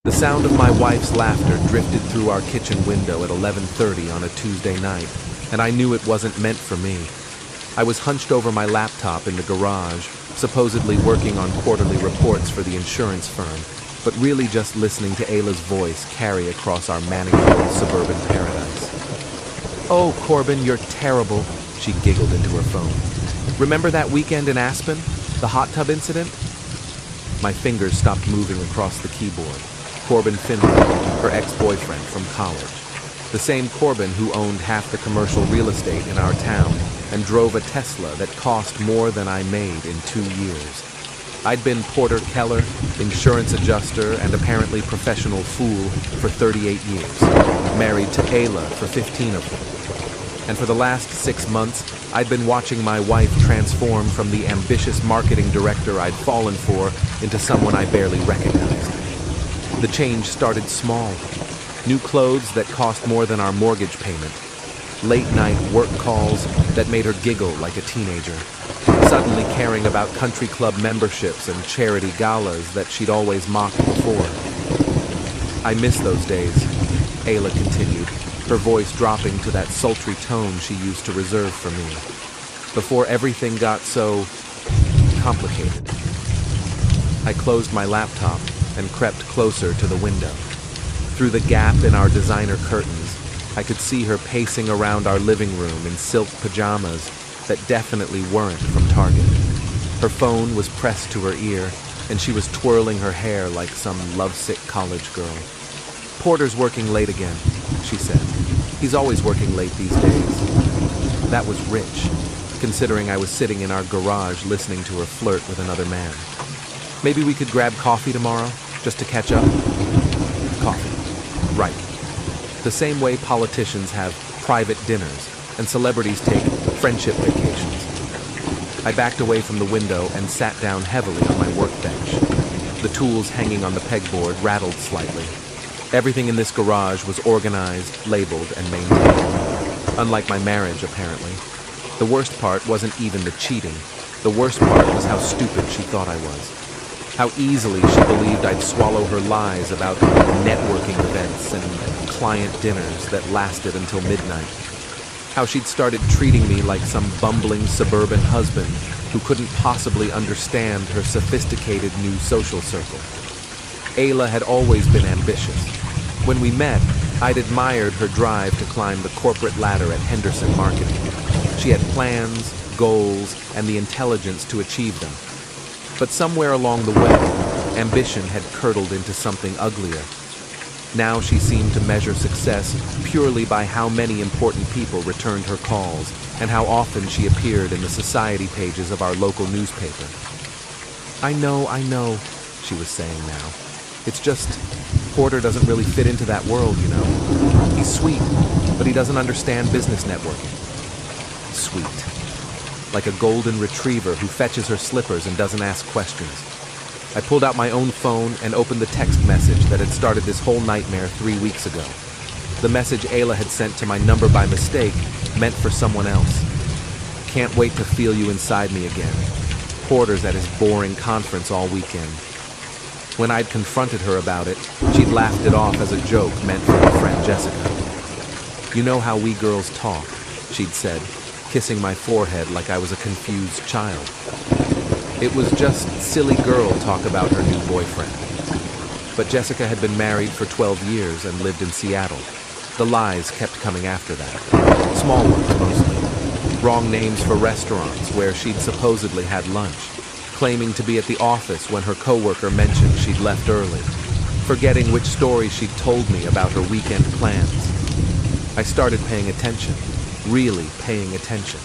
The sound of my wife's laughter drifted through our kitchen window at 11:30 on a Tuesday night, and I knew it wasn't meant for me. I was hunched over my laptop in the garage, supposedly working on quarterly reports for the insurance firm, but really just listening to Ayla's voice carry across our manicured suburban paradise. "Oh, Corbin, you're terrible," she giggled into her phone. "Remember that weekend in Aspen? The hot tub incident?" My fingers stopped moving across the keyboard. Corbin Finley, her ex-boyfriend from college. The same Corbin who owned half the commercial real estate in our town and drove a Tesla that cost more than I made in 2 years. I'd been Porter Keller, insurance adjuster, and apparently professional fool for 38 years, married to Ayla for 15 of them. And for the last 6 months, I'd been watching my wife transform from the ambitious marketing director I'd fallen for into someone I barely recognized. The change started small. New clothes that cost more than our mortgage payment. Late-night work calls that made her giggle like a teenager. Suddenly caring about country club memberships and charity galas that she'd always mocked before. "I miss those days," Ayla continued, her voice dropping to that sultry tone she used to reserve for me. "Before everything got so complicated." I closed my laptop and crept closer to the window. Through the gap in our designer curtains, I could see her pacing around our living room in silk pajamas that definitely weren't from Target. Her phone was pressed to her ear, and she was twirling her hair like some lovesick college girl. "Porter's working late again," she said. "He's always working late these days." That was rich, considering I was sitting in our garage listening to her flirt with another man. "Maybe we could grab coffee tomorrow, just to catch up?" Coffee. Right. The same way politicians have private dinners and celebrities take friendship vacations. I backed away from the window and sat down heavily on my workbench. The tools hanging on the pegboard rattled slightly. Everything in this garage was organized, labeled, and maintained. Unlike my marriage, apparently. The worst part wasn't even the cheating. The worst part was how stupid she thought I was. How easily she believed I'd swallow her lies about networking events and client dinners that lasted until midnight. How she'd started treating me like some bumbling suburban husband who couldn't possibly understand her sophisticated new social circle. Ayla had always been ambitious. When we met, I'd admired her drive to climb the corporate ladder at Henderson Marketing. She had plans, goals, and the intelligence to achieve them. But somewhere along the way, ambition had curdled into something uglier. Now she seemed to measure success purely by how many important people returned her calls and how often she appeared in the society pages of our local newspaper. I know, she was saying now. It's just, Porter doesn't really fit into that world, you know. He's sweet, but he doesn't understand business networking. Sweet. Like a golden retriever who fetches her slippers and doesn't ask questions. I pulled out my own phone and opened the text message that had started this whole nightmare 3 weeks ago. The message Ayla had sent to my number by mistake, meant for someone else. "Can't wait to feel you inside me again. Porter's at his boring conference all weekend." When I'd confronted her about it, she'd laughed it off as a joke meant for her friend Jessica. "You know how we girls talk," she'd said, kissing my forehead like I was a confused child. It was just silly girl talk about her new boyfriend. But Jessica had been married for 12 years and lived in Seattle. The lies kept coming after that. Small ones, mostly. Wrong names for restaurants where she'd supposedly had lunch. Claiming to be at the office when her coworker mentioned she'd left early. Forgetting which story she'd told me about her weekend plans. I started paying attention. Really paying attention.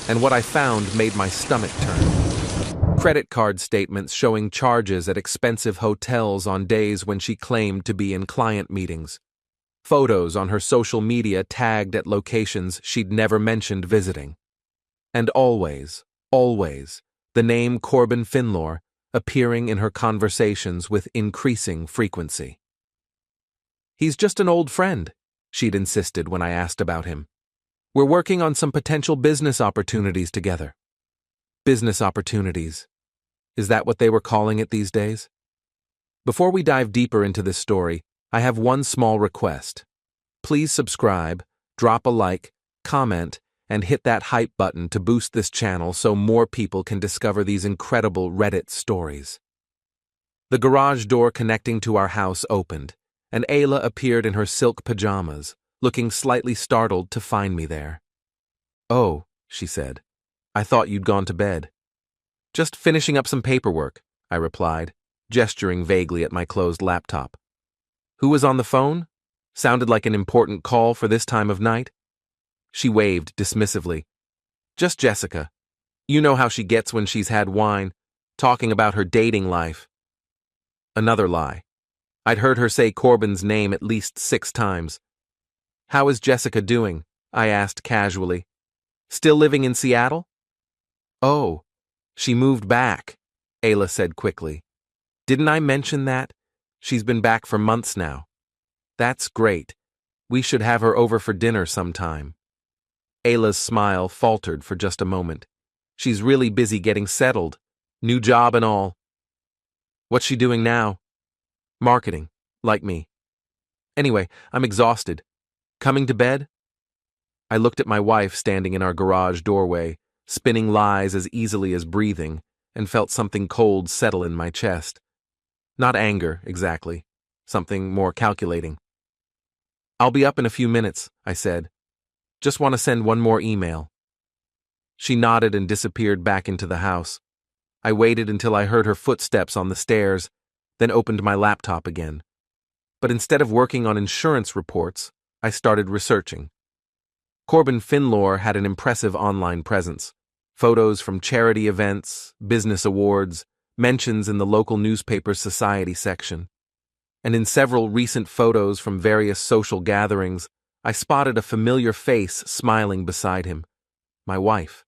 And what I found made my stomach turn. Credit card statements showing charges at expensive hotels on days when she claimed to be in client meetings. Photos on her social media tagged at locations she'd never mentioned visiting. And always, the name Corbin Finlor appearing in her conversations with increasing frequency. "He's just an old friend," she'd insisted when I asked about him. "We're working on some potential business opportunities together." Business opportunities. Is that what they were calling it these days? Before we dive deeper into this story, I have one small request. Please subscribe, drop a like, comment, and hit that hype button to boost this channel so more people can discover these incredible Reddit stories. The garage door connecting to our house opened, and Ayla appeared in her silk pajamas, looking slightly startled to find me there. "Oh," she said, "I thought you'd gone to bed." "Just finishing up some paperwork," I replied, gesturing vaguely at my closed laptop. "Who was on the phone? Sounded like an important call for this time of night." She waved dismissively. "Just Jessica. You know how she gets when she's had wine, talking about her dating life." Another lie. I'd heard her say Corbin's name at least 6 times. "How is Jessica doing?" I asked casually. "Still living in Seattle?" "Oh, she moved back," Ayla said quickly. "Didn't I mention that? She's been back for months now." "That's great. We should have her over for dinner sometime." Ayla's smile faltered for just a moment. "She's really busy getting settled. New job and all." "What's she doing now?" "Marketing, like me. Anyway, I'm exhausted. Coming to bed?" I looked at my wife standing in our garage doorway, spinning lies as easily as breathing, and felt something cold settle in my chest. Not anger, exactly. Something more calculating. "I'll be up in a few minutes," I said. "Just want to send one more email." She nodded and disappeared back into the house. I waited until I heard her footsteps on the stairs, then opened my laptop again. But instead of working on insurance reports, I started researching. Corbin Finlor had an impressive online presence. Photos from charity events, business awards, mentions in the local newspaper's society section. And in several recent photos from various social gatherings, I spotted a familiar face smiling beside him. My wife.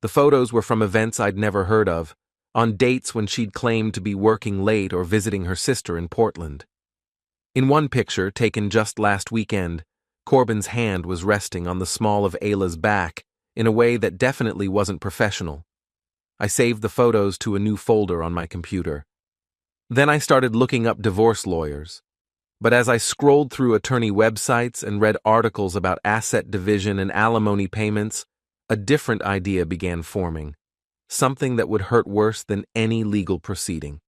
The photos were from events I'd never heard of, on dates when she'd claimed to be working late or visiting her sister in Portland. In one picture, taken just last weekend, Corbin's hand was resting on the small of Ayla's back in a way that definitely wasn't professional. I saved the photos to a new folder on my computer. Then I started looking up divorce lawyers. But as I scrolled through attorney websites and read articles about asset division and alimony payments, a different idea began forming. Something that would hurt worse than any legal proceeding.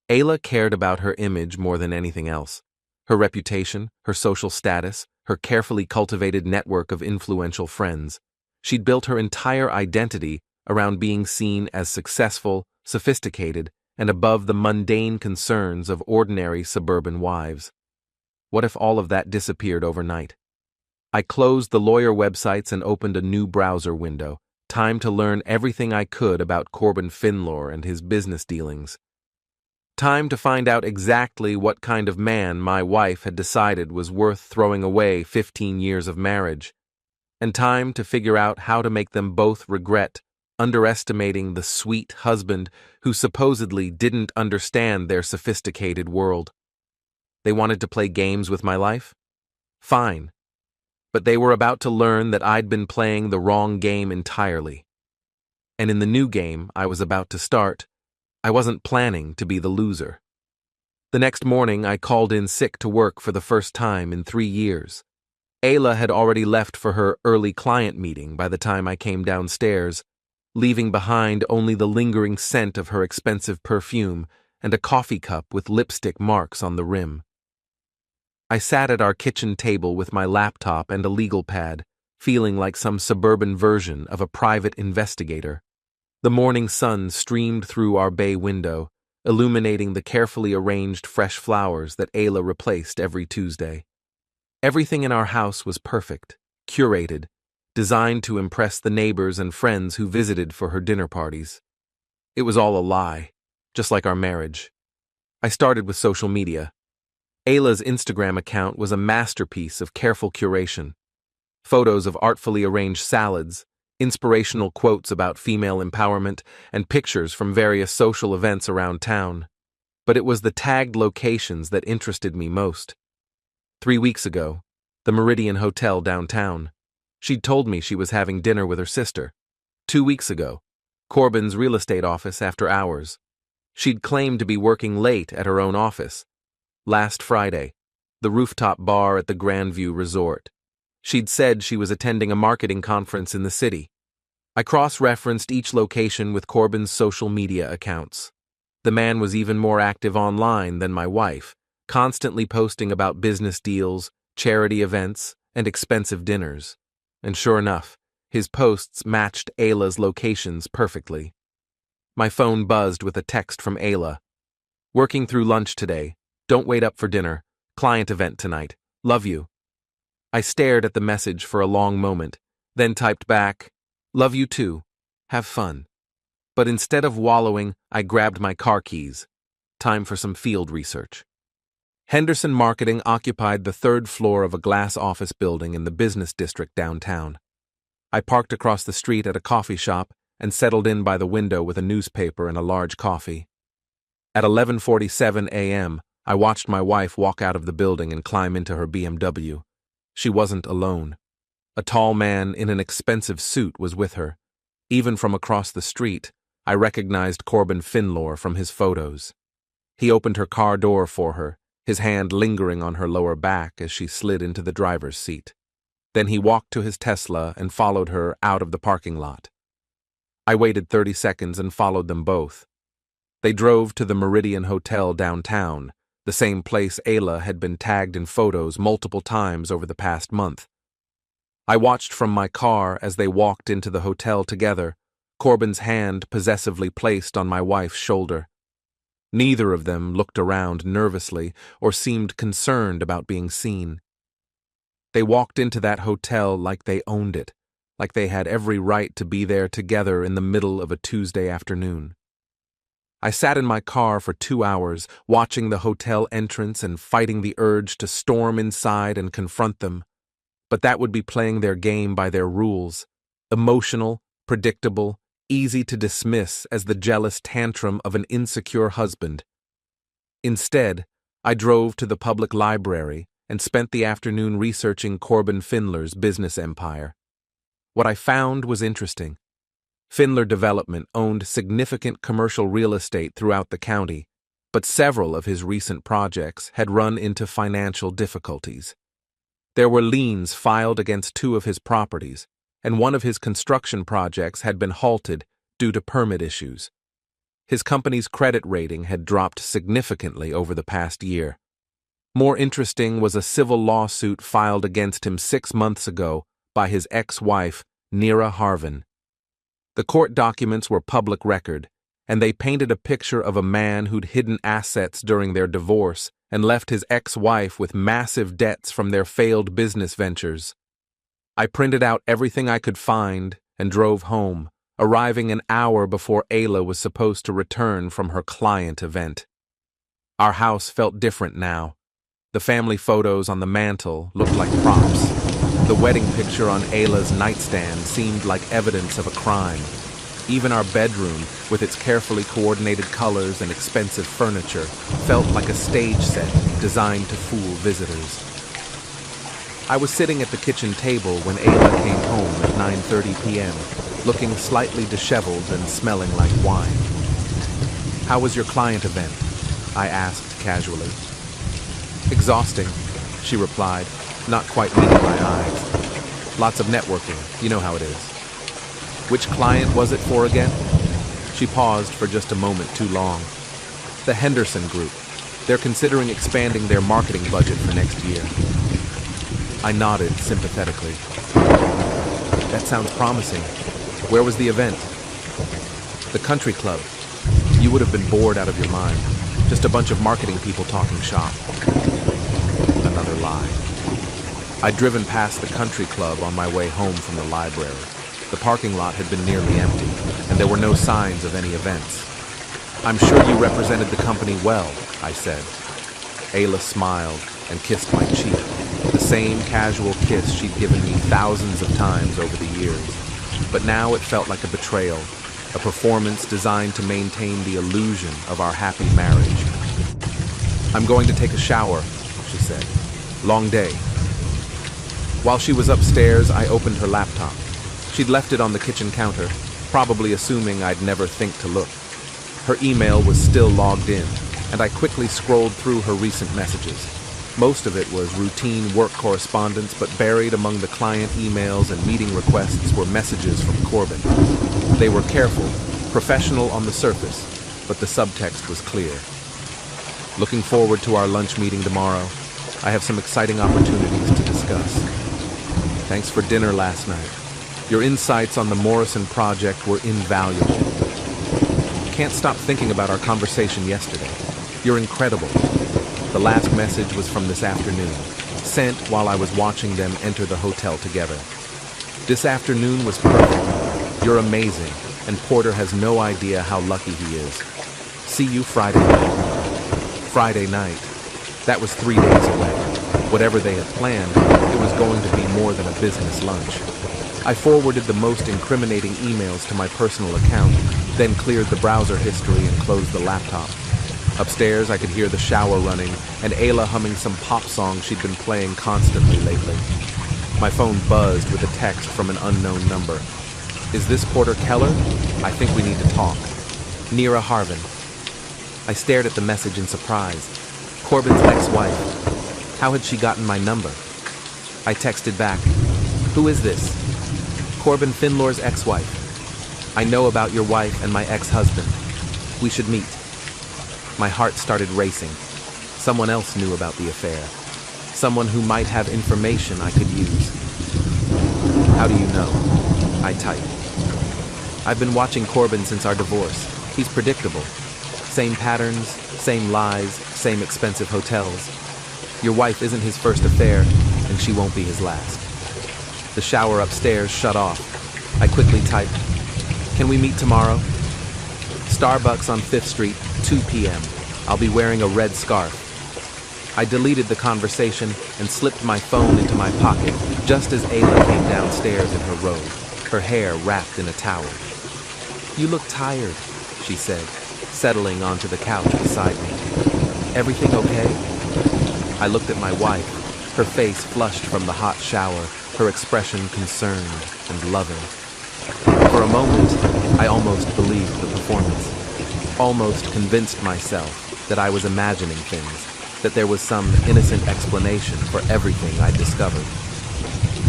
Ayla cared about her image more than anything else. Her reputation, her social status, her carefully cultivated network of influential friends. She'd built her entire identity around being seen as successful, sophisticated, and above the mundane concerns of ordinary suburban wives. What if all of that disappeared overnight? I closed the lawyer websites and opened a new browser window. Time to learn everything I could about Corbin Finlor and his business dealings. Time to find out exactly what kind of man my wife had decided was worth throwing away 15 years of marriage. And time to figure out how to make them both regret underestimating the sweet husband who supposedly didn't understand their sophisticated world. They wanted to play games with my life? Fine. But they were about to learn that I'd been playing the wrong game entirely. And in the new game I was about to start, I wasn't planning to be the loser. The next morning I called in sick to work for the first time in 3 years. Ayla had already left for her early client meeting by the time I came downstairs, leaving behind only the lingering scent of her expensive perfume and a coffee cup with lipstick marks on the rim. I sat at our kitchen table with my laptop and a legal pad, feeling like some suburban version of a private investigator. The morning sun streamed through our bay window, illuminating the carefully arranged fresh flowers that Ayla replaced every Tuesday. Everything in our house was perfect, curated, designed to impress the neighbors and friends who visited for her dinner parties. It was all a lie, just like our marriage. I started with social media. Ayla's Instagram account was a masterpiece of careful curation. Photos of artfully arranged salads, inspirational quotes about female empowerment, and pictures from various social events around town. But it was the tagged locations that interested me most. 3 weeks ago, the Meridian Hotel downtown. She'd told me she was having dinner with her sister. 2 weeks ago, Corbin's real estate office after hours. She'd claimed to be working late at her own office. Last Friday, the rooftop bar at the Grandview Resort. She'd said she was attending a marketing conference in the city. I cross-referenced each location with Corbin's social media accounts. The man was even more active online than my wife, constantly posting about business deals, charity events, and expensive dinners. And sure enough, his posts matched Ayla's locations perfectly. My phone buzzed with a text from Ayla. "Working through lunch today. Don't wait up for dinner. Client event tonight. Love you." I stared at the message for a long moment, then typed back, "Love you too. Have fun." But instead of wallowing, I grabbed my car keys. Time for some field research. Henderson Marketing occupied the third floor of a glass office building in the business district downtown. I parked across the street at a coffee shop and settled in by the window with a newspaper and a large coffee. At 11:47 a.m., I watched my wife walk out of the building and climb into her BMW. She wasn't alone. A tall man in an expensive suit was with her. Even from across the street, I recognized Corbin Finlor from his photos. He opened her car door for her, his hand lingering on her lower back as she slid into the driver's seat. Then he walked to his Tesla and followed her out of the parking lot. I waited 30 seconds and followed them both. They drove to the Meridian Hotel downtown, the same place Ayla had been tagged in photos multiple times over the past month. I watched from my car as they walked into the hotel together, Corbin's hand possessively placed on my wife's shoulder. Neither of them looked around nervously or seemed concerned about being seen. They walked into that hotel like they owned it, like they had every right to be there together in the middle of a Tuesday afternoon. I sat in my car for 2 hours, watching the hotel entrance and fighting the urge to storm inside and confront them. But that would be playing their game by their rules, emotional, predictable, easy to dismiss as the jealous tantrum of an insecure husband. Instead, I drove to the public library and spent the afternoon researching Corbin Finler's business empire. What I found was interesting. Finler Development owned significant commercial real estate throughout the county, but several of his recent projects had run into financial difficulties. There were liens filed against 2 of his properties, and one of his construction projects had been halted due to permit issues. His company's credit rating had dropped significantly over the past year. More interesting was a civil lawsuit filed against him 6 months ago by his ex-wife, Neera Harvin. The court documents were public record, and they painted a picture of a man who'd hidden assets during their divorce and left his ex-wife with massive debts from their failed business ventures. I printed out everything I could find and drove home, arriving an hour before Ayla was supposed to return from her client event. Our house felt different now. The family photos on the mantel looked like props. The wedding picture on Ayla's nightstand seemed like evidence of a crime. Even our bedroom, with its carefully coordinated colors and expensive furniture, felt like a stage set designed to fool visitors. I was sitting at the kitchen table when Ayla came home at 9:30 p.m., looking slightly disheveled and smelling like wine. "How was your client event?" I asked casually. "Exhausting," she replied, not quite meeting my eyes. "Lots of networking, you know how it is." "Which client was it for again?" She paused for just a moment too long. "The Henderson Group. They're considering expanding their marketing budget for next year." I nodded sympathetically. "That sounds promising. Where was the event?" "The country club. You would have been bored out of your mind. Just a bunch of marketing people talking shop." Another lie. I'd driven past the country club on my way home from the library. The parking lot had been nearly empty, and there were no signs of any events. "I'm sure you represented the company well," I said. Ayla smiled and kissed my cheek, the same casual kiss she'd given me thousands of times over the years. But now it felt like a betrayal, a performance designed to maintain the illusion of our happy marriage. "I'm going to take a shower," she said. "Long day." While she was upstairs, I opened her laptop. She'd left it on the kitchen counter, probably assuming I'd never think to look. Her email was still logged in, and I quickly scrolled through her recent messages. Most of it was routine work correspondence, but buried among the client emails and meeting requests were messages from Corbin. They were careful, professional on the surface, but the subtext was clear. Looking forward to our lunch meeting tomorrow. I have some exciting opportunities to discuss. Thanks for dinner last night. Your insights on the Morrison project were invaluable. Can't stop thinking about our conversation yesterday. You're incredible. The last message was from this afternoon, sent while I was watching them enter the hotel together. This afternoon was perfect. You're amazing, and Porter has no idea how lucky he is. See you Friday night. Friday night. That was 3 days away. Whatever they had planned, it was going to be more than a business lunch. I forwarded the most incriminating emails to my personal account, then cleared the browser history and closed the laptop. Upstairs, I could hear the shower running and Ayla humming some pop song she'd been playing constantly lately. My phone buzzed with a text from an unknown number. Is this Porter Keller? I think we need to talk. Nira Harvin. I stared at the message in surprise. Corbin's ex-wife. How had she gotten my number? I texted back. Who is this? Corbin Finlor's ex-wife. I know about your wife and my ex-husband. We should meet. My heart started racing. Someone else knew about the affair. Someone who might have information I could use. How do you know? I typed. I've been watching Corbin since our divorce. He's predictable. Same patterns, same lies, same expensive hotels. Your wife isn't his first affair, and she won't be his last. The shower upstairs shut off. I quickly typed, can we meet tomorrow? Starbucks on 5th Street, 2 p.m. I'll be wearing a red scarf. I deleted the conversation and slipped my phone into my pocket just as Ayla came downstairs in her robe, her hair wrapped in a towel. You look tired, she said, settling onto the couch beside me. Everything okay? I looked at my wife, her face flushed from the hot shower, her expression concerned and loving. For a moment, I almost believed the performance, almost convinced myself that I was imagining things, that there was some innocent explanation for everything I'd discovered.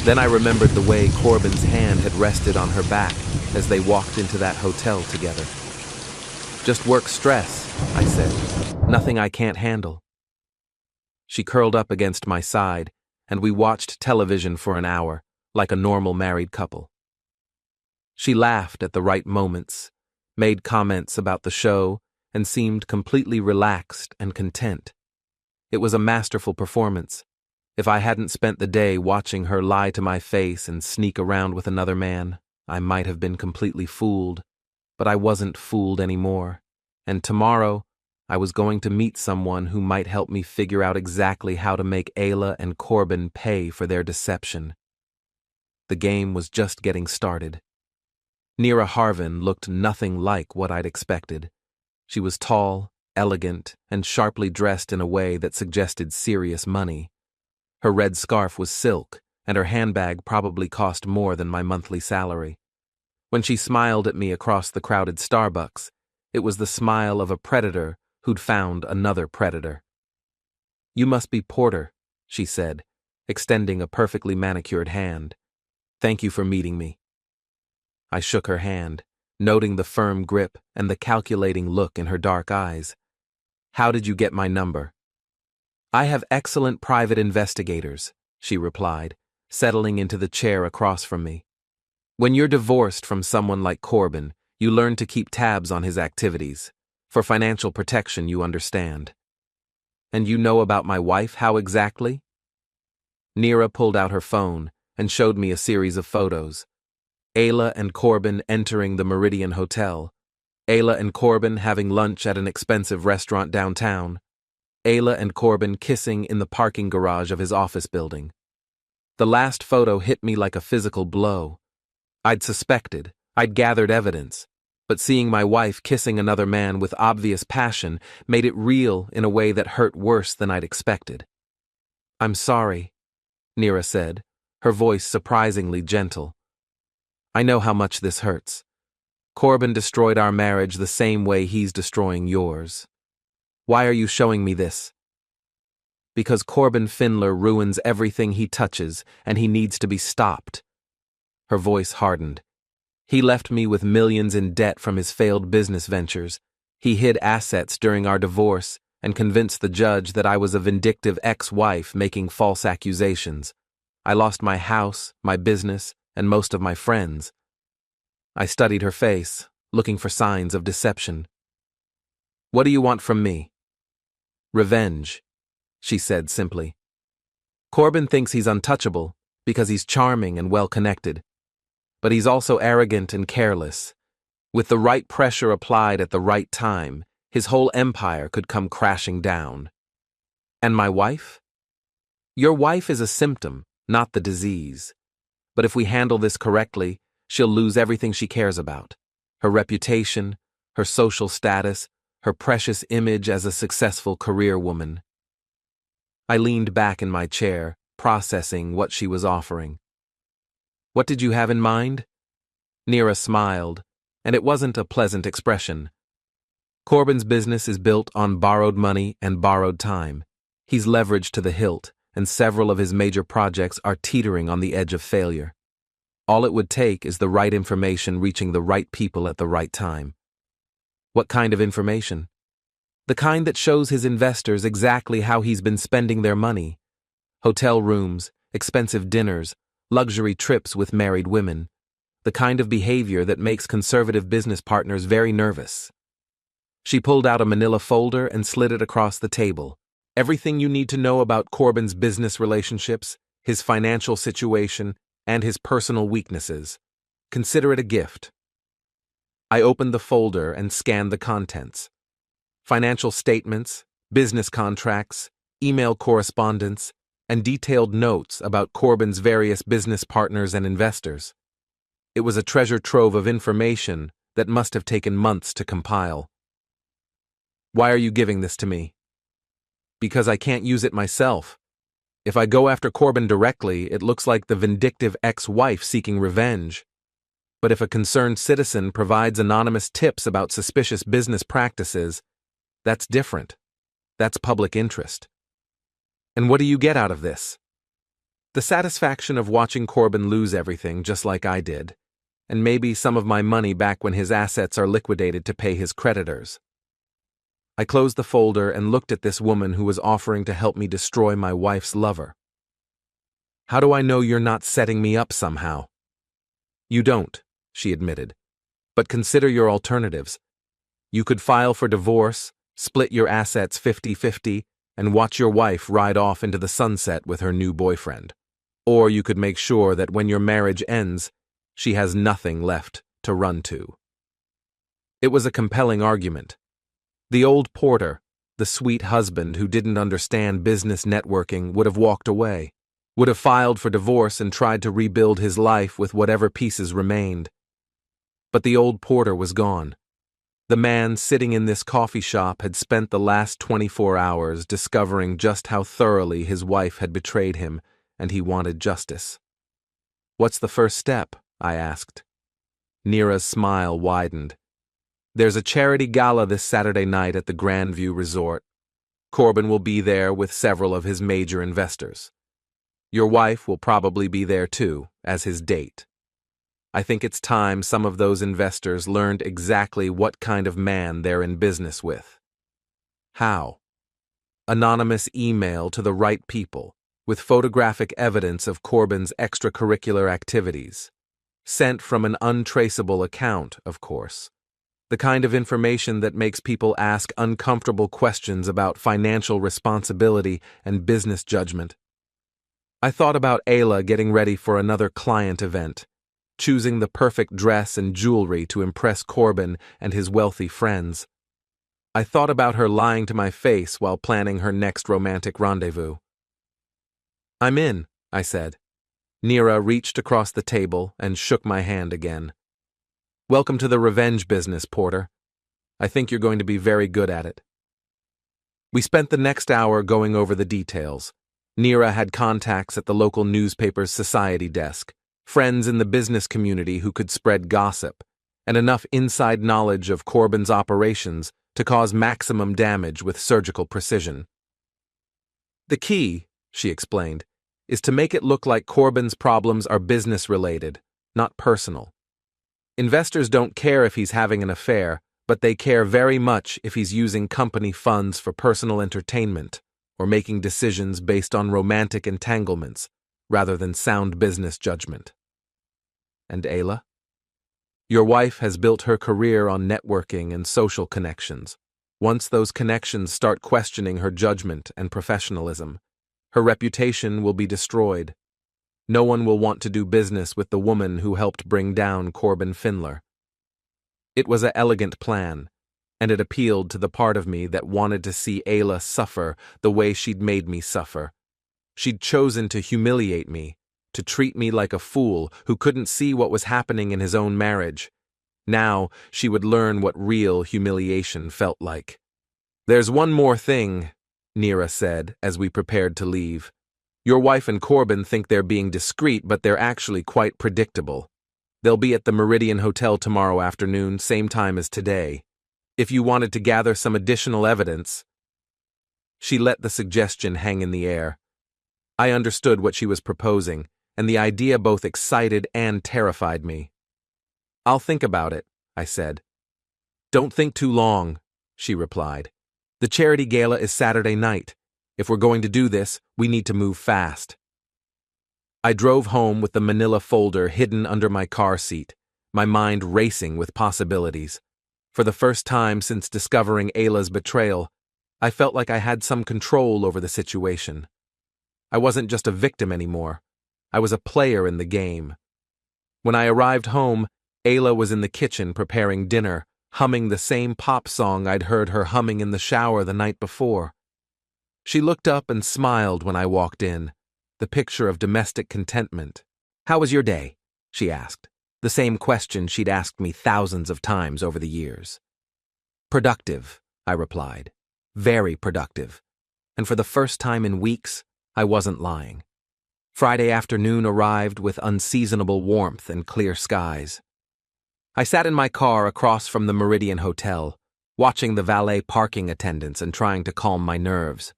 Then I remembered the way Corbin's hand had rested on her back as they walked into that hotel together. Just work stress, I said. Nothing I can't handle. She curled up against my side, and we watched television for an hour, like a normal married couple. She laughed at the right moments, made comments about the show, and seemed completely relaxed and content. It was a masterful performance. If I hadn't spent the day watching her lie to my face and sneak around with another man, I might have been completely fooled. But I wasn't fooled anymore, and tomorrow I was going to meet someone who might help me figure out exactly how to make Ayla and Corbin pay for their deception. The game was just getting started. Nira Harvin looked nothing like what I'd expected. She was tall, elegant, and sharply dressed in a way that suggested serious money. Her red scarf was silk, and her handbag probably cost more than my monthly salary. When she smiled at me across the crowded Starbucks, it was the smile of a predator who'd found another predator. You must be Porter, she said, extending a perfectly manicured hand. Thank you for meeting me. I shook her hand, noting the firm grip and the calculating look in her dark eyes. How did you get my number? I have excellent private investigators, she replied, settling into the chair across from me. When you're divorced from someone like Corbin, you learn to keep tabs on his activities. For financial protection, you understand. And you know about my wife, how exactly? Nira pulled out her phone and showed me a series of photos. Ayla and Corbin entering the Meridian Hotel. Ayla and Corbin having lunch at an expensive restaurant downtown. Ayla and Corbin kissing in the parking garage of his office building. The last photo hit me like a physical blow. I'd suspected, I'd gathered evidence, but seeing my wife kissing another man with obvious passion made it real in a way that hurt worse than I'd expected. I'm sorry, Nira said, her voice surprisingly gentle. I know how much this hurts. Corbin destroyed our marriage the same way he's destroying yours. Why are you showing me this? Because Corbin Findler ruins everything he touches, and he needs to be stopped. Her voice hardened. He left me with millions in debt from his failed business ventures. He hid assets during our divorce and convinced the judge that I was a vindictive ex-wife making false accusations. I lost my house, my business, and most of my friends. I studied her face, looking for signs of deception. What do you want from me? Revenge, she said simply. Corbin thinks he's untouchable because he's charming and well-connected. But he's also arrogant and careless. With the right pressure applied at the right time, his whole empire could come crashing down. And my wife? Your wife is a symptom, not the disease. But if we handle this correctly, she'll lose everything she cares about. Her reputation, her social status, her precious image as a successful career woman. I leaned back in my chair, processing what she was offering. What did you have in mind? Neera smiled, and it wasn't a pleasant expression. Corbin's business is built on borrowed money and borrowed time. He's leveraged to the hilt, and several of his major projects are teetering on the edge of failure. All it would take is the right information reaching the right people at the right time. What kind of information? The kind that shows his investors exactly how he's been spending their money. Hotel rooms, expensive dinners, luxury trips with married women. The kind of behavior that makes conservative business partners very nervous. She pulled out a manila folder and slid it across the table. Everything you need to know about Corbin's business relationships, his financial situation, and his personal weaknesses. Consider it a gift. I opened the folder and scanned the contents. Financial statements, business contracts, email correspondence, and detailed notes about Corbin's various business partners and investors. It was a treasure trove of information that must have taken months to compile. Why are you giving this to me? Because I can't use it myself. If I go after Corbin directly, it looks like the vindictive ex-wife seeking revenge. But if a concerned citizen provides anonymous tips about suspicious business practices, that's different. That's public interest. And what do you get out of this? The satisfaction of watching Corbin lose everything just like I did, and maybe some of my money back when his assets are liquidated to pay his creditors. I closed the folder and looked at this woman who was offering to help me destroy my wife's lover. How do I know you're not setting me up somehow? You don't, she admitted. But consider your alternatives. You could file for divorce, split your assets 50-50, and watch your wife ride off into the sunset with her new boyfriend. Or you could make sure that when your marriage ends, she has nothing left to run to. It was a compelling argument. The old porter, the sweet husband who didn't understand business networking, would have walked away, would have filed for divorce and tried to rebuild his life with whatever pieces remained. But the old porter was gone. The man sitting in this coffee shop had spent the last 24 hours discovering just how thoroughly his wife had betrayed him, and he wanted justice. What's the first step? I asked. Neera's smile widened. There's a charity gala this Saturday night at the Grandview Resort. Corbin will be there with several of his major investors. Your wife will probably be there too, as his date. I think it's time some of those investors learned exactly what kind of man they're in business with. How? Anonymous email to the right people, with photographic evidence of Corbin's extracurricular activities. Sent from an untraceable account, of course. The kind of information that makes people ask uncomfortable questions about financial responsibility and business judgment. I thought about Ayla getting ready for another client event, choosing the perfect dress and jewelry to impress Corbin and his wealthy friends. I thought about her lying to my face while planning her next romantic rendezvous. I'm in, I said. Neera reached across the table and shook my hand again. Welcome to the revenge business, Porter. I think you're going to be very good at it. We spent the next hour going over the details. Neera had contacts at the local newspaper's society desk, friends in the business community who could spread gossip, and enough inside knowledge of Corbin's operations to cause maximum damage with surgical precision. The key, she explained, is to make it look like Corbin's problems are business-related, not personal. Investors don't care if he's having an affair, but they care very much if he's using company funds for personal entertainment or making decisions based on romantic entanglements rather than sound business judgment. And Ayla? Your wife has built her career on networking and social connections. Once those connections start questioning her judgment and professionalism, her reputation will be destroyed. No one will want to do business with the woman who helped bring down Corbin Findler. It was an elegant plan, and it appealed to the part of me that wanted to see Ayla suffer the way she'd made me suffer. She'd chosen to humiliate me, to treat me like a fool who couldn't see what was happening in his own marriage. Now she would learn what real humiliation felt like. "There's one more thing," Neera said as we prepared to leave. "Your wife and Corbin think they're being discreet, but they're actually quite predictable. They'll be at the Meridian Hotel tomorrow afternoon, same time as today. If you wanted to gather some additional evidence..." She let the suggestion hang in the air. I understood what she was proposing, and the idea both excited and terrified me. "I'll think about it," I said. "Don't think too long," she replied. "The charity gala is Saturday night. If we're going to do this, we need to move fast." I drove home with the manila folder hidden under my car seat, my mind racing with possibilities. For the first time since discovering Ayla's betrayal, I felt like I had some control over the situation. I wasn't just a victim anymore. I was a player in the game. When I arrived home, Ayla was in the kitchen preparing dinner, humming the same pop song I'd heard her humming in the shower the night before. She looked up and smiled when I walked in, the picture of domestic contentment. "How was your day?" she asked, the same question she'd asked me thousands of times over the years. "Productive," I replied. "Very productive." And for the first time in weeks, I wasn't lying. Friday afternoon arrived with unseasonable warmth and clear skies. I sat in my car across from the Meridian Hotel, watching the valet parking attendants and trying to calm my nerves.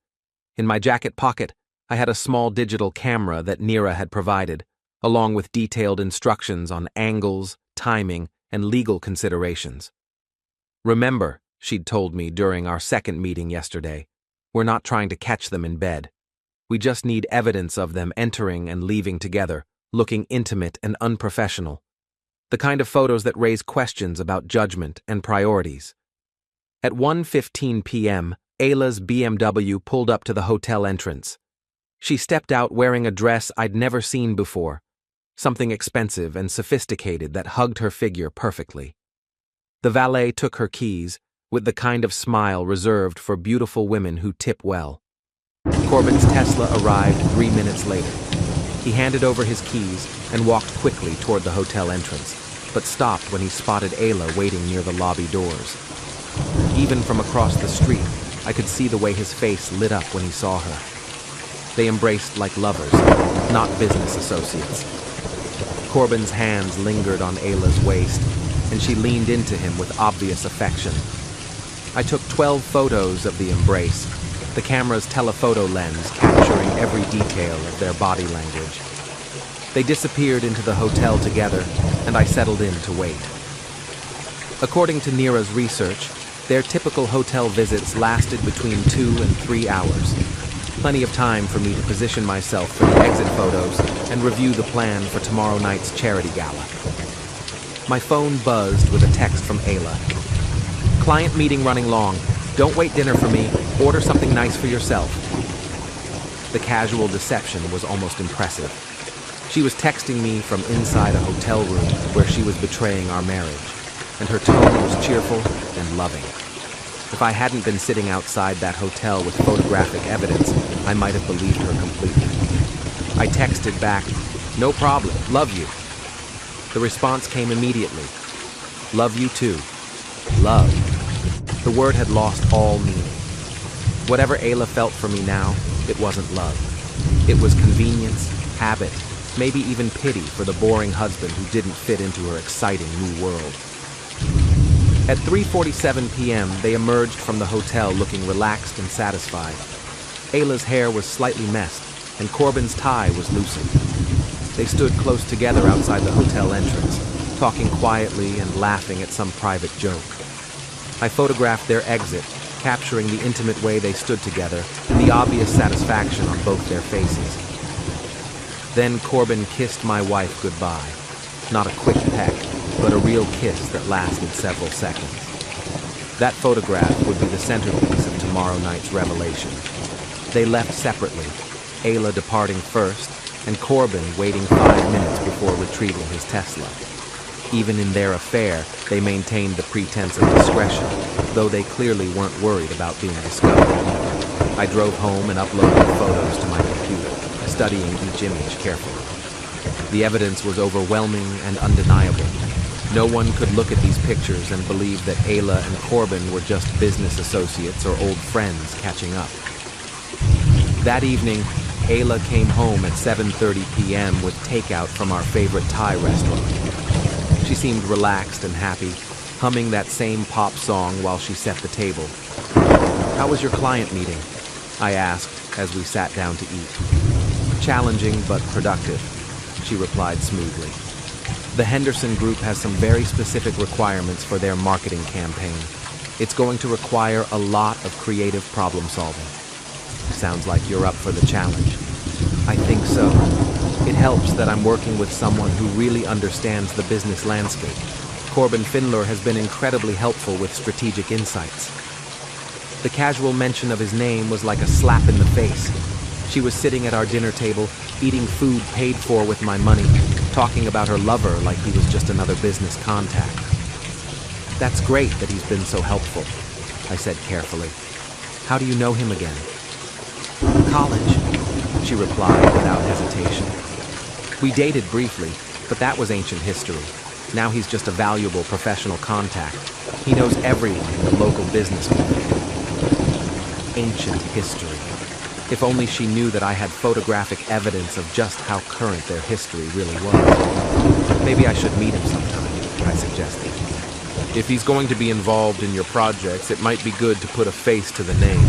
In my jacket pocket, I had a small digital camera that Neera had provided, along with detailed instructions on angles, timing, and legal considerations. "Remember," she'd told me during our second meeting yesterday, "we're not trying to catch them in bed. We just need evidence of them entering and leaving together, looking intimate and unprofessional. The kind of photos that raise questions about judgment and priorities." At 1:15 p.m., Ayla's BMW pulled up to the hotel entrance. She stepped out wearing a dress I'd never seen before, something expensive and sophisticated that hugged her figure perfectly. The valet took her keys, with the kind of smile reserved for beautiful women who tip well. Corbin's Tesla arrived 3 minutes later. He handed over his keys and walked quickly toward the hotel entrance, but stopped when he spotted Ayla waiting near the lobby doors. Even from across the street, I could see the way his face lit up when he saw her. They embraced like lovers, not business associates. Corbin's hands lingered on Ayla's waist, and she leaned into him with obvious affection. I took 12 photos of the embrace, the camera's telephoto lens capturing every detail of their body language. They disappeared into the hotel together, and I settled in to wait. According to Neera's research, their typical hotel visits lasted between 2 and 3 hours. Plenty of time for me to position myself for the exit photos and review the plan for tomorrow night's charity gala. My phone buzzed with a text from Ayla. "Client meeting running long. Don't wait dinner for me. Order something nice for yourself." The casual deception was almost impressive. She was texting me from inside a hotel room where she was betraying our marriage, and her tone was cheerful and loving. If I hadn't been sitting outside that hotel with photographic evidence, I might have believed her completely. I texted back, "No problem, love you." The response came immediately. "Love you too." Love. The word had lost all meaning. Whatever Ayla felt for me now, it wasn't love. It was convenience, habit, maybe even pity for the boring husband who didn't fit into her exciting new world. At 3:47 p.m., they emerged from the hotel looking relaxed and satisfied. Ayla's hair was slightly messed, and Corbin's tie was loosened. They stood close together outside the hotel entrance, talking quietly and laughing at some private joke. I photographed their exit, capturing the intimate way they stood together and the obvious satisfaction on both their faces. Then Corbin kissed my wife goodbye. Not a quick peck, but a real kiss that lasted several seconds. That photograph would be the centerpiece of tomorrow night's revelation. They left separately, Ayla departing first, and Corbin waiting 5 minutes before retrieving his Tesla. Even in their affair, they maintained the pretense of discretion, though they clearly weren't worried about being discovered. I drove home and uploaded the photos to my computer, studying each image carefully. The evidence was overwhelming and undeniable. No one could look at these pictures and believe that Ayla and Corbin were just business associates or old friends catching up. That evening, Ayla came home at 7:30 p.m. with takeout from our favorite Thai restaurant. She seemed relaxed and happy, humming that same pop song while she set the table. "How was your client meeting?" I asked as we sat down to eat. "Challenging but productive," she replied smoothly. "The Henderson Group has some very specific requirements for their marketing campaign. It's going to require a lot of creative problem solving." "Sounds like you're up for the challenge." "I think so. It helps that I'm working with someone who really understands the business landscape. Corbin Finler has been incredibly helpful with strategic insights." The casual mention of his name was like a slap in the face. She was sitting at our dinner table, eating food paid for with my money, talking about her lover like he was just another business contact. "That's great that he's been so helpful," I said carefully. "How do you know him again?" "College," she replied without hesitation. "We dated briefly, but that was ancient history. Now he's just a valuable professional contact. He knows everyone in the local business community." Ancient history. If only she knew that I had photographic evidence of just how current their history really was. "Maybe I should meet him sometime," I suggested. "If he's going to be involved in your projects, it might be good to put a face to the name."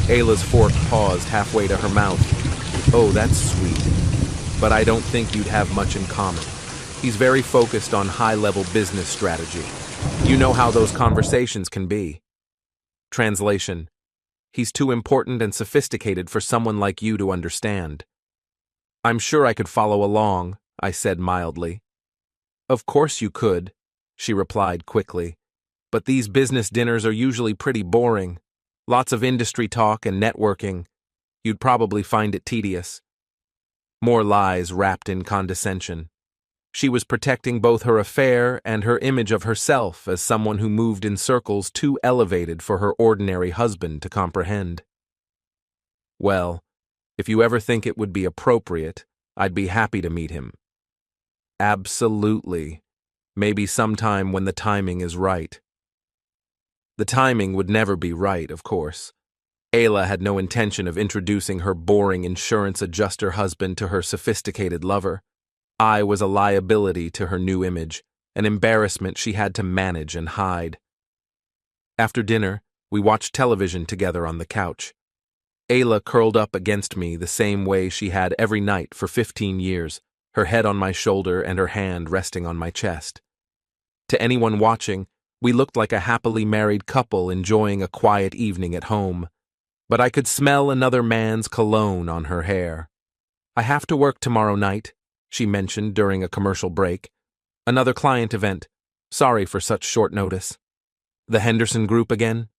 Ayla's fork paused halfway to her mouth. "Oh, that's sweet. But I don't think you'd have much in common. He's very focused on high-level business strategy. You know how those conversations can be." Translation: "He's too important and sophisticated for someone like you to understand." "I'm sure I could follow along," I said mildly. "Of course you could," she replied quickly. "But these business dinners are usually pretty boring. Lots of industry talk and networking. You'd probably find it tedious." More lies wrapped in condescension. She was protecting both her affair and her image of herself as someone who moved in circles too elevated for her ordinary husband to comprehend. "Well, if you ever think it would be appropriate, I'd be happy to meet him." "Absolutely. Maybe sometime when the timing is right." The timing would never be right, of course. Ayla had no intention of introducing her boring insurance adjuster husband to her sophisticated lover. I was a liability to her new image, an embarrassment she had to manage and hide. After dinner, we watched television together on the couch. Ayla curled up against me the same way she had every night for 15 years, her head on my shoulder and her hand resting on my chest. To anyone watching, we looked like a happily married couple enjoying a quiet evening at home. But I could smell another man's cologne on her hair. "I have to work tomorrow night," she mentioned during a commercial break. "Another client event. Sorry for such short notice." "The Henderson Group again?"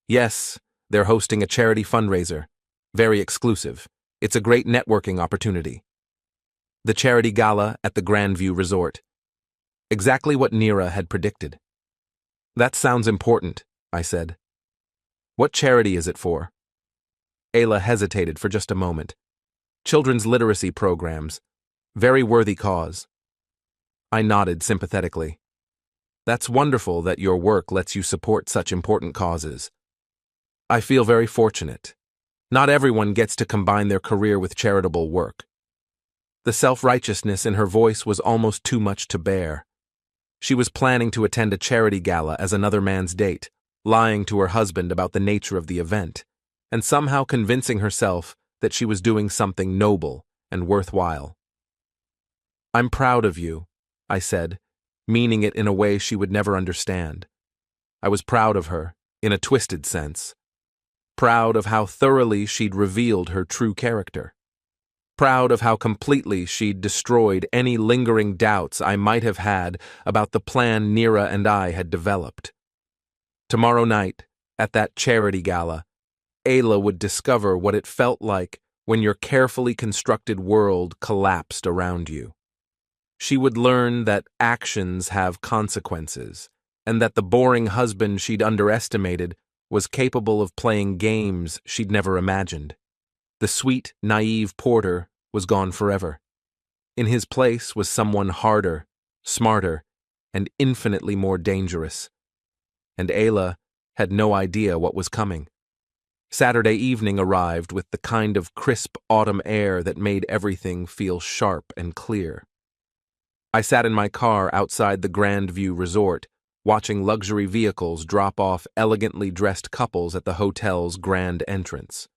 "Yes, they're hosting a charity fundraiser. Very exclusive. It's a great networking opportunity." "The charity gala at the Grandview Resort." Exactly what Neera had predicted. "That sounds important," I said. "What charity is it for?" Ayla hesitated for just a moment. "Children's literacy programs. Very worthy cause." I nodded sympathetically. "That's wonderful that your work lets you support such important causes. I feel very fortunate. Not everyone gets to combine their career with charitable work." The self-righteousness in her voice was almost too much to bear. She was planning to attend a charity gala as another man's date, lying to her husband about the nature of the event, and somehow convincing herself that she was doing something noble and worthwhile. "I'm proud of you," I said, meaning it in a way she would never understand. I was proud of her, in a twisted sense. Proud of how thoroughly she'd revealed her true character. Proud of how completely she'd destroyed any lingering doubts I might have had about the plan Neera and I had developed. Tomorrow night, at that charity gala, Ayla would discover what it felt like when your carefully constructed world collapsed around you. She would learn that actions have consequences, and that the boring husband she'd underestimated was capable of playing games she'd never imagined. The sweet, naive Porter was gone forever. In his place was someone harder, smarter, and infinitely more dangerous. And Ayla had no idea what was coming. Saturday evening arrived with the kind of crisp autumn air that made everything feel sharp and clear. I sat in my car outside the Grand View Resort, watching luxury vehicles drop off elegantly dressed couples at the hotel's grand entrance.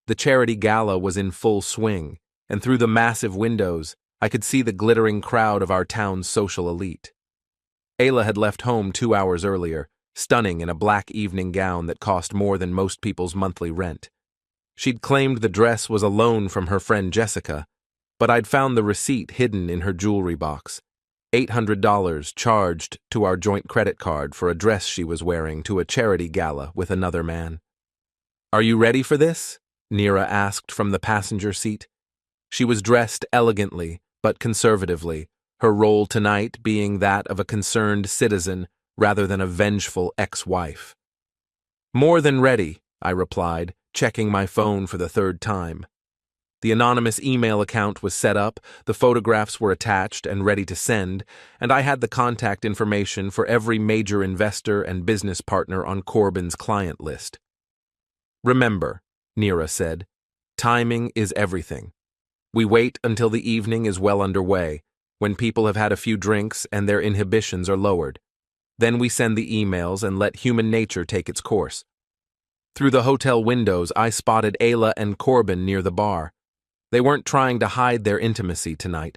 The charity gala was in full swing, and through the massive windows, I could see the glittering crowd of our town's social elite. Ayla had left home 2 hours earlier, stunning in a black evening gown that cost more than most people's monthly rent. She'd claimed the dress was a loan from her friend Jessica, but I'd found the receipt hidden in her jewelry box. $800 charged to our joint credit card for a dress she was wearing to a charity gala with another man. "Are you ready for this?" Neera asked from the passenger seat. She was dressed elegantly, but conservatively, her role tonight being that of a concerned citizen rather than a vengeful ex-wife. "More than ready," I replied, checking my phone for the third time. The anonymous email account was set up, the photographs were attached and ready to send, and I had the contact information for every major investor and business partner on Corbin's client list. "Remember," Neera said, "timing is everything. We wait until the evening is well underway, when people have had a few drinks and their inhibitions are lowered. Then we send the emails and let human nature take its course." Through the hotel windows, I spotted Ayla and Corbin near the bar. They weren't trying to hide their intimacy tonight.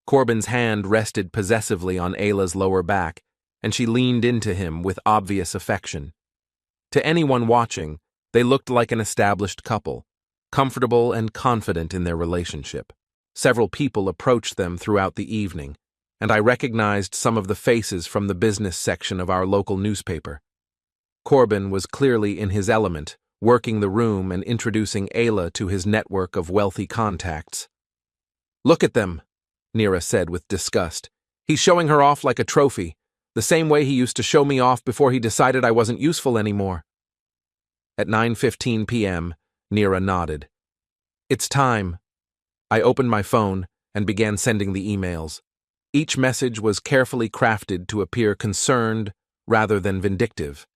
Corbin's hand rested possessively on Ayla's lower back, and she leaned into him with obvious affection. To anyone watching, they looked like an established couple, comfortable and confident in their relationship. Several people approached them throughout the evening, and I recognized some of the faces from the business section of our local newspaper. Corbin was clearly in his element, working the room and introducing Ayla to his network of wealthy contacts. "Look at them," Neera said with disgust. "He's showing her off like a trophy, the same way he used to show me off before he decided I wasn't useful anymore." At 9:15 p.m., Neera nodded. "It's time." I opened my phone and began sending the emails. Each message was carefully crafted to appear concerned rather than vindictive.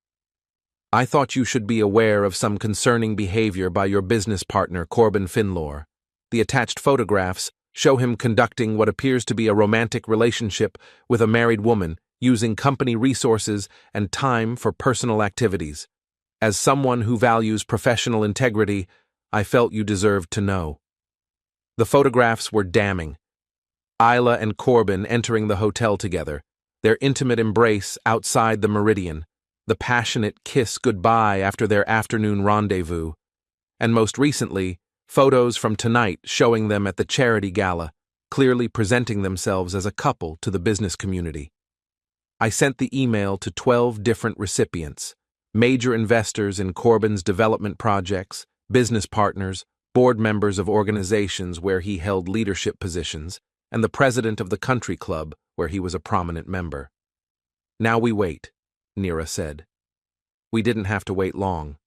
"I thought you should be aware of some concerning behavior by your business partner, Corbin Finlore. The attached photographs show him conducting what appears to be a romantic relationship with a married woman, using company resources and time for personal activities. As someone who values professional integrity, I felt you deserved to know." The photographs were damning. Ayla and Corbin entering the hotel together, their intimate embrace outside the Meridian, the passionate kiss goodbye after their afternoon rendezvous, and most recently, photos from tonight showing them at the charity gala, clearly presenting themselves as a couple to the business community. I sent the email to 12 different recipients, major investors in Corbin's development projects, business partners, board members of organizations where he held leadership positions, and the president of the country club where he was a prominent member. "Now we wait," Neera said. We didn't have to wait long.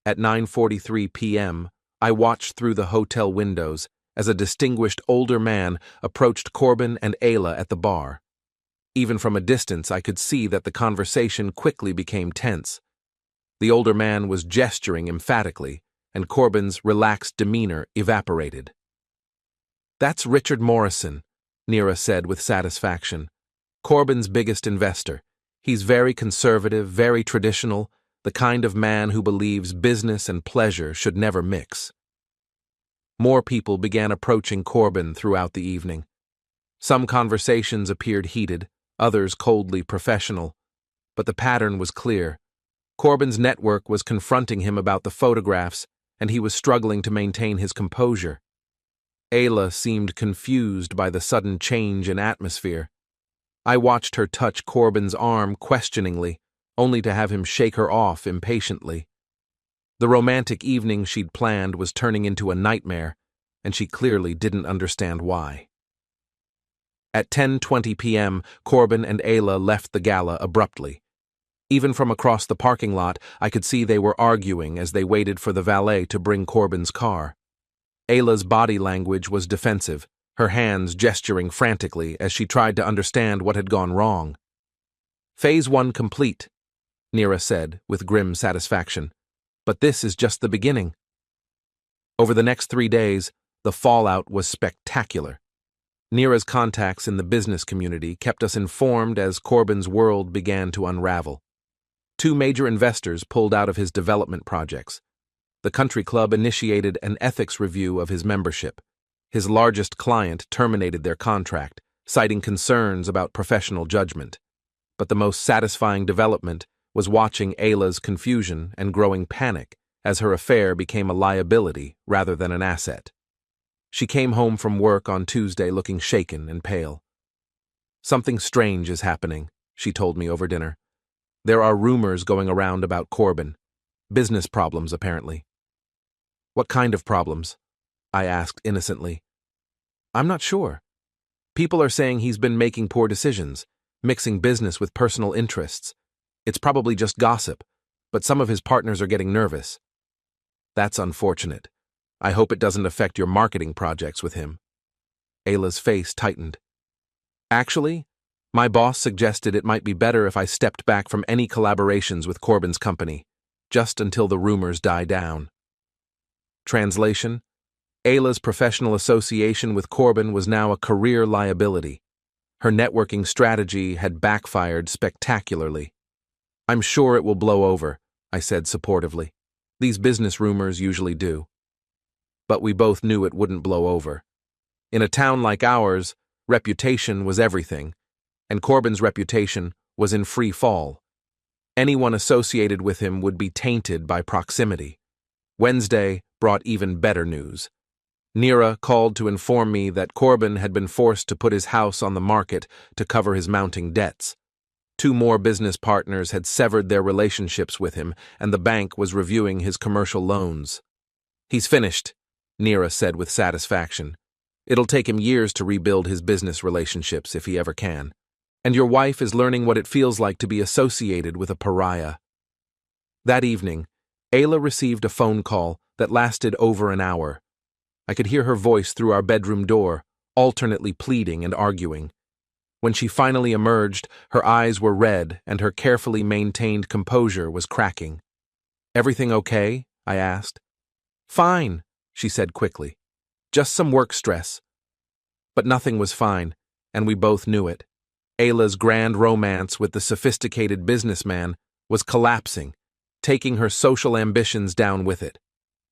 At 9:43 p.m., I watched through the hotel windows as a distinguished older man approached Corbin and Ayla at the bar. Even from a distance, I could see that the conversation quickly became tense. The older man was gesturing emphatically, and Corbin's relaxed demeanor evaporated. "That's Richard Morrison," Neera said with satisfaction. Corbin's biggest investor. He's very conservative, very traditional, the kind of man who believes business and pleasure should never mix. More people began approaching Corbin throughout the evening. Some conversations appeared heated, others coldly professional. But the pattern was clear. Corbin's network was confronting him about the photographs, and he was struggling to maintain his composure. Ayla seemed confused by the sudden change in atmosphere. I watched her touch Corbin's arm questioningly, only to have him shake her off impatiently. The romantic evening she'd planned was turning into a nightmare, and she clearly didn't understand why. At 10:20 p.m., Corbin and Ayla left the gala abruptly. Even from across the parking lot, I could see they were arguing as they waited for the valet to bring Corbin's car. Ayla's body language was defensive, her hands gesturing frantically as she tried to understand what had gone wrong. "Phase 1 complete," Neera said with grim satisfaction. "But this is just the beginning." Over the next 3 days, the fallout was spectacular. Neera's contacts in the business community kept us informed as Corbin's world began to unravel. 2 major investors pulled out of his development projects. The country club initiated an ethics review of his membership. His largest client terminated their contract, citing concerns about professional judgment. But the most satisfying development was watching Ayla's confusion and growing panic as her affair became a liability rather than an asset. She came home from work on Tuesday looking shaken and pale. "Something strange is happening," she told me over dinner. "There are rumors going around about Corbin. Business problems, apparently." "What kind of problems?" I asked innocently. "I'm not sure. People are saying he's been making poor decisions, mixing business with personal interests. It's probably just gossip, but some of his partners are getting nervous." "That's unfortunate. I hope it doesn't affect your marketing projects with him." Ayla's face tightened. "Actually, my boss suggested it might be better if I stepped back from any collaborations with Corbin's company, just until the rumors die down." Translation: Ayla's professional association with Corbin was now a career liability. Her networking strategy had backfired spectacularly. "I'm sure it will blow over," I said supportively. "These business rumors usually do." But we both knew it wouldn't blow over. In a town like ours, reputation was everything, and Corbin's reputation was in free fall. Anyone associated with him would be tainted by proximity. Wednesday brought even better news. Neera called to inform me that Corbin had been forced to put his house on the market to cover his mounting debts. 2 more business partners had severed their relationships with him, and the bank was reviewing his commercial loans. "He's finished," Neera said with satisfaction. "It'll take him years to rebuild his business relationships if he ever can. And your wife is learning what it feels like to be associated with a pariah." That evening, Ayla received a phone call that lasted over an hour. I could hear her voice through our bedroom door, alternately pleading and arguing. When she finally emerged, her eyes were red and her carefully maintained composure was cracking. "Everything okay?" I asked. "Fine," she said quickly. "Just some work stress." But nothing was fine, and we both knew it. Ayla's grand romance with the sophisticated businessman was collapsing, taking her social ambitions down with it.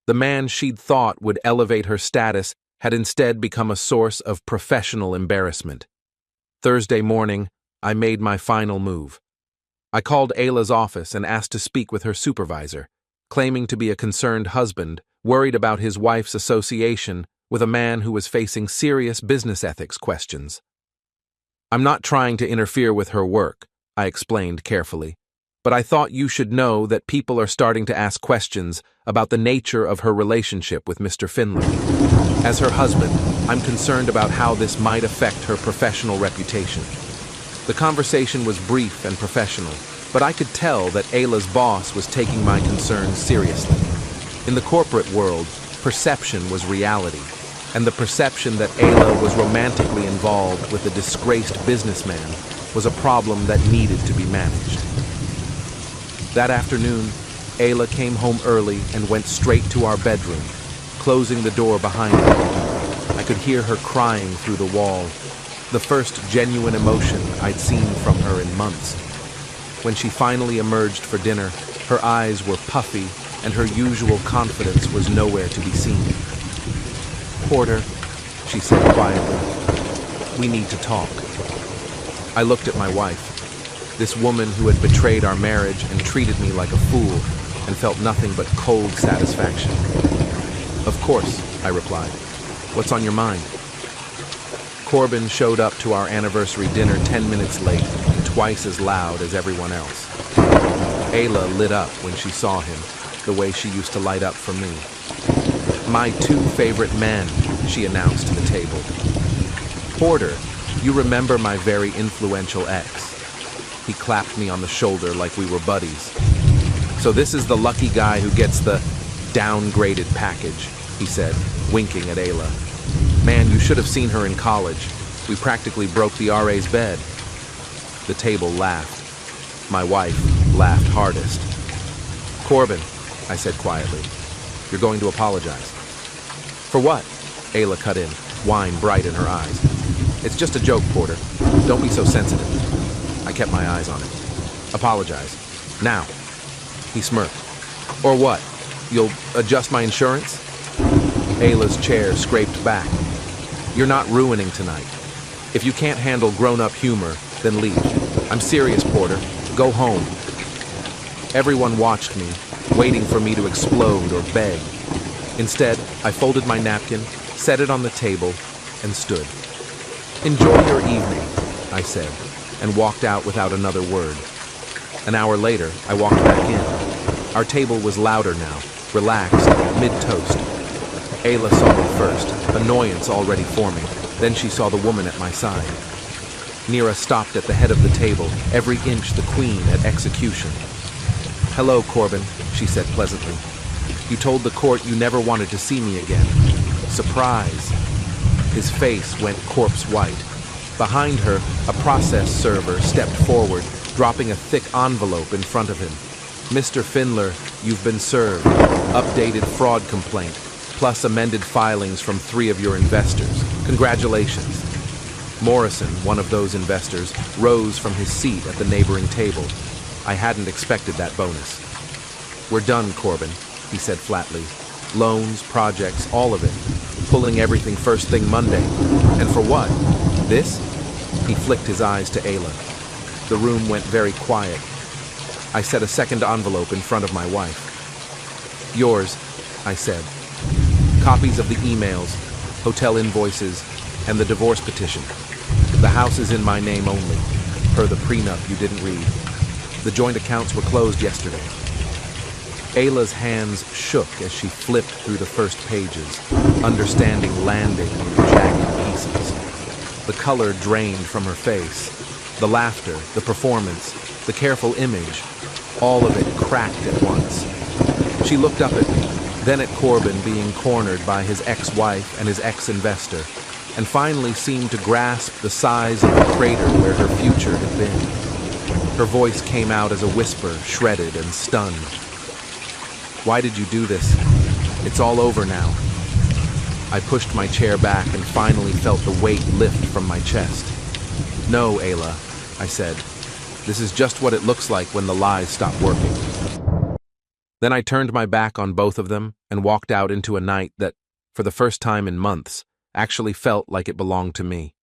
The man she'd thought would elevate her status had instead become a source of professional embarrassment. Thursday morning, I made my final move. I called Ayla's office and asked to speak with her supervisor, claiming to be a concerned husband, worried about his wife's association with a man who was facing serious business ethics questions. "I'm not trying to interfere with her work," I explained carefully, "but I thought you should know that people are starting to ask questions about the nature of her relationship with Mr. Finley. As her husband, I'm concerned about how this might affect her professional reputation." The conversation was brief and professional, but I could tell that Ayla's boss was taking my concerns seriously. In the corporate world, perception was reality, and the perception that Ayla was romantically involved with a disgraced businessman was a problem that needed to be managed. That afternoon, Ayla came home early and went straight to our bedroom, closing the door behind her. I could hear her crying through the wall. the first genuine emotion I'd seen from her in months. When she finally emerged for dinner, her eyes were puffy and her usual confidence was nowhere to be seen. "Porter," she said quietly, "we need to talk." I looked at my wife, this woman who had betrayed our marriage and treated me like a fool, and felt nothing but cold satisfaction. "Of course," I replied. "What's on your mind?" Corbin showed up to our anniversary dinner 10 minutes late and twice as loud as everyone else. Ayla lit up when she saw him, the way she used to light up for me. "My two favorite men," she announced to the table. "Porter, you remember my very influential ex." He clapped me on the shoulder like we were buddies. "So this is the lucky guy who gets the downgraded package," he said, winking at Ayla. "Man, you should have seen her in college. We practically broke the RA's bed." The table laughed. My wife laughed hardest. "Corbin," I said quietly, "you're going to apologize." "For what?" Ayla cut in, wine bright in her eyes. "It's just a joke, Porter. Don't be so sensitive." I kept my eyes on him. "Apologize. Now." He smirked. "Or what? You'll adjust my insurance?" Ayla's chair scraped back. "You're not ruining tonight. If you can't handle grown-up humor, then leave. I'm serious, Porter. Go home." Everyone watched me, waiting for me to explode or beg. Instead, I folded my napkin, set it on the table, and stood. "Enjoy your evening," I said, and walked out without another word. An hour later, I walked back in. Our table was louder now, relaxed, mid-toast. Ayla saw me first, annoyance already forming. Then she saw the woman at my side. Nira stopped at the head of the table, every inch the queen at execution. "Hello, Corbin," she said pleasantly. "You told the court you never wanted to see me again. Surprise." His face went corpse white. Behind her, a process server stepped forward, dropping a thick envelope in front of him. "Mr. Findler, you've been served. Updated fraud complaint, plus amended filings from 3 of your investors. Congratulations." Morrison, one of those investors, rose from his seat at the neighboring table. I hadn't expected that bonus. "We're done, Corbin," he said flatly. "Loans, projects, all of it. Pulling everything first thing Monday. And for what? This?" He flicked his eyes to Ayla. The room went very quiet. I set a second envelope in front of my wife. "Yours," I said. "Copies of the emails, hotel invoices, and the divorce petition. The house is in my name only, per the prenup you didn't read. The joint accounts were closed yesterday." Ayla's hands shook as she flipped through the first pages, understanding landing in jagged pieces. The color drained from her face. The laughter, the performance, the careful image, all of it cracked at once. She looked up at me, then at Corbin being cornered by his ex-wife and his ex-investor, and finally seemed to grasp the size of the crater where her future had been. Her voice came out as a whisper, shredded and stunned. "Why did you do this? It's all over now." I pushed my chair back and finally felt the weight lift from my chest. "No, Ayla," I said. "This is just what it looks like when the lies stop working." Then I turned my back on both of them and walked out into a night that, for the first time in months, actually felt like it belonged to me.